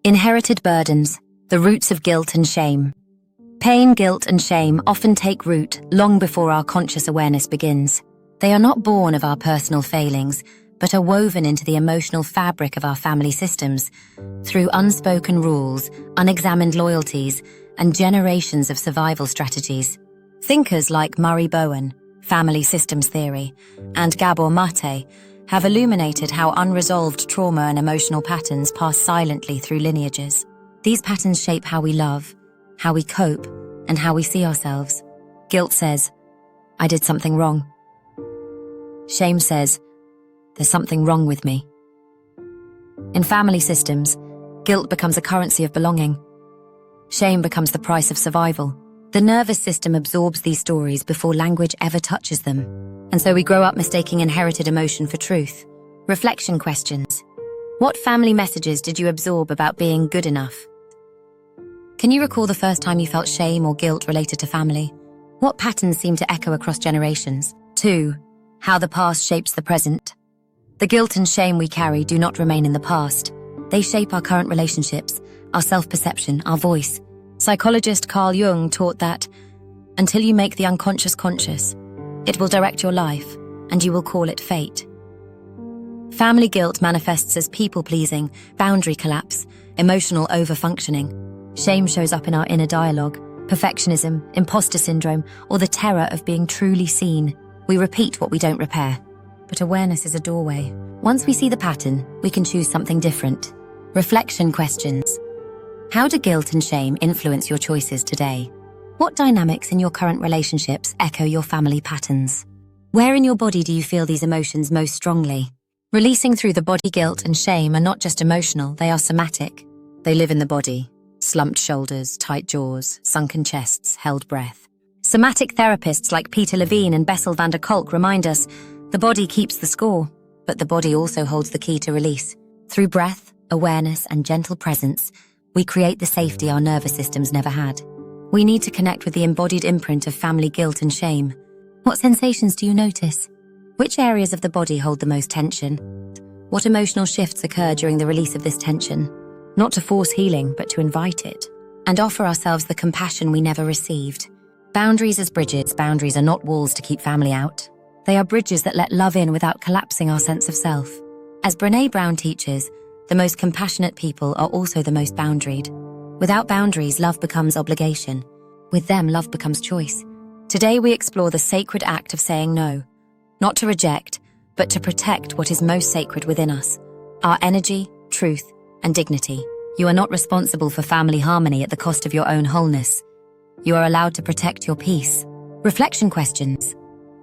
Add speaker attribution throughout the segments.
Speaker 1: Inherited burdens, the roots of guilt and shame. Pain, guilt, and shame often take root long before our conscious awareness begins. They are not born of our personal failings, but are woven into the emotional fabric of our family systems through unspoken rules, unexamined loyalties, and generations of survival strategies. Thinkers like Murray Bowen, family systems theory, and Gabor Mate have illuminated how unresolved trauma and emotional patterns pass silently through lineages. These patterns shape how we love, how we cope, and how we see ourselves. Guilt says, "I did something wrong." Shame says, "There's something wrong with me." In family systems, guilt becomes a currency of belonging. Shame becomes the price of survival. The nervous system absorbs these stories before language ever touches them. And so we grow up mistaking inherited emotion for truth. Reflection questions. What family messages did you absorb about being good enough? Can you recall the first time you felt shame or guilt related to family? What patterns seem to echo across generations? 2. How the past shapes the present. The guilt and shame we carry do not remain in the past. They shape our current relationships, our self-perception, our voice. Psychologist Carl Jung taught that until you make the unconscious conscious, it will direct your life, and you will call it fate. Family guilt manifests as people-pleasing, boundary collapse, emotional over-functioning. Shame shows up in our inner dialogue, perfectionism, imposter syndrome, or the terror of being truly seen. We repeat what we don't repair. But awareness is a doorway. Once we see the pattern, we can choose something different. Reflection questions. How do guilt and shame influence your choices today? What dynamics in your current relationships echo your family patterns? Where in your body do you feel these emotions most strongly? Releasing through the body. Guilt and shame are not just emotional, they are somatic. They live in the body. Slumped shoulders, tight jaws, sunken chests, held breath. Somatic therapists like Peter Levine and Bessel van der Kolk remind us the body keeps the score, but the body also holds the key to release. Through breath, awareness, and gentle presence, we create the safety our nervous systems never had. We need to connect with the embodied imprint of family guilt and shame. What sensations do you notice? Which areas of the body hold the most tension? What emotional shifts occur during the release of this tension? Not to force healing, but to invite it, and offer ourselves the compassion we never received. Boundaries as bridges. Boundaries are not walls to keep family out. They are bridges that let love in without collapsing our sense of self. As Brené Brown teaches, the most compassionate people are also the most boundaried. Without boundaries, love becomes obligation. With them, love becomes choice. Today we explore the sacred act of saying no. Not to reject, but to protect what is most sacred within us. Our energy, truth, and dignity. You are not responsible for family harmony at the cost of your own wholeness. You are allowed to protect your peace. Reflection questions.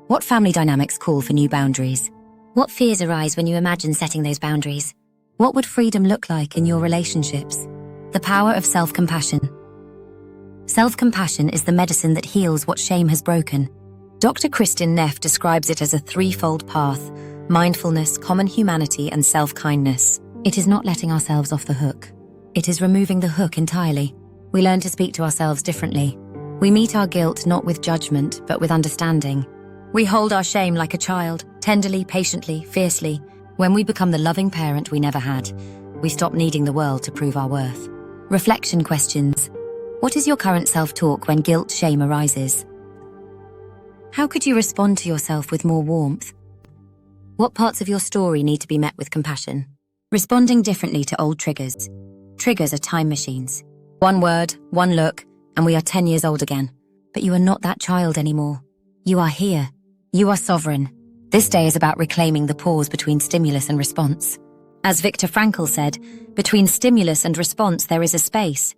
Speaker 1: What family dynamics call for new boundaries? What fears arise when you imagine setting those boundaries? What would freedom look like in your relationships? The power of self-compassion. Self-compassion is the medicine that heals what shame has broken. Dr. Kristin Neff describes it as a threefold path: mindfulness, common humanity, and self-kindness. It is not letting ourselves off the hook. It is removing the hook entirely. We learn to speak to ourselves differently. We meet our guilt not with judgment, but with understanding. We hold our shame like a child, tenderly, patiently, fiercely. When we become the loving parent we never had, we stop needing the world to prove our worth. Reflection questions. What is your current self-talk when guilt, shame arises? How could you respond to yourself with more warmth? What parts of your story need to be met with compassion? Responding differently to old triggers. Triggers are time machines. One word, one look, and we are 10 years old again. But you are not that child anymore. You are here. You are sovereign. This day is about reclaiming the pause between stimulus and response. As Viktor Frankl said, between stimulus and response there is a space.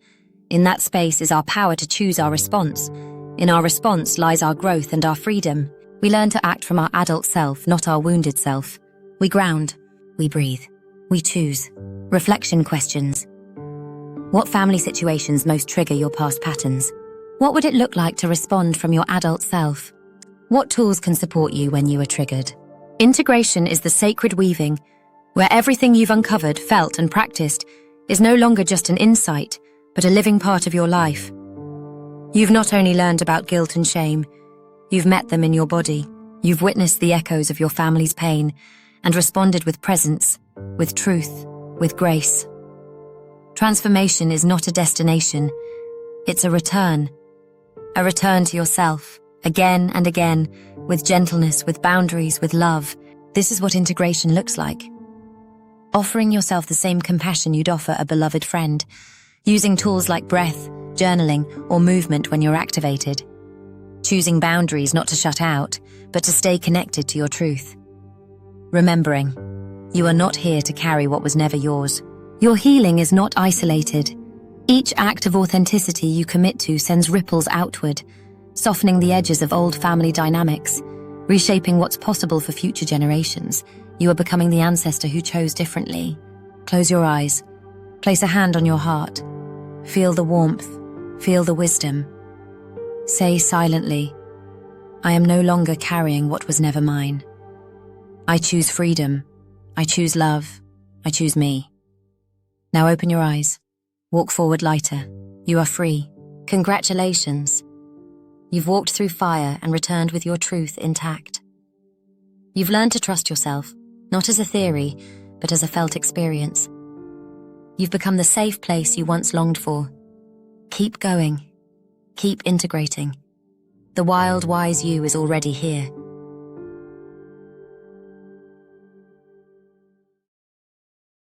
Speaker 1: In that space is our power to choose our response. In our response lies our growth and our freedom. We learn to act from our adult self, not our wounded self. We ground. We breathe. We choose. Reflection questions. What family situations most trigger your past patterns? What would it look like to respond from your adult self? What tools can support you when you are triggered? Integration is the sacred weaving, where everything you've uncovered, felt, and practiced is no longer just an insight, but a living part of your life. You've not only learned about guilt and shame, you've met them in your body. You've witnessed the echoes of your family's pain and responded with presence, with truth, with grace. Transformation is not a destination. It's a return. A return to yourself, again and again, with gentleness, with boundaries, with love. This is what integration looks like. Offering yourself the same compassion you'd offer a beloved friend, using tools like breath, journaling, or movement when you're activated. Choosing boundaries not to shut out, but to stay connected to your truth. Remembering, you are not here to carry what was never yours. Your healing is not isolated. Each act of authenticity you commit to sends ripples outward, softening the edges of old family dynamics, reshaping what's possible for future generations. You are becoming the ancestor who chose differently. Close your eyes. Place a hand on your heart. Feel the warmth. Feel the wisdom. Say silently, I am no longer carrying what was never mine. I choose freedom. I choose love. I choose me. Now open your eyes. Walk forward lighter. You are free. Congratulations. You've walked through fire and returned with your truth intact. You've learned to trust yourself, not as a theory, but as a felt experience. You've become the safe place you once longed for. Keep going. Keep integrating. The wild, wise you is already here,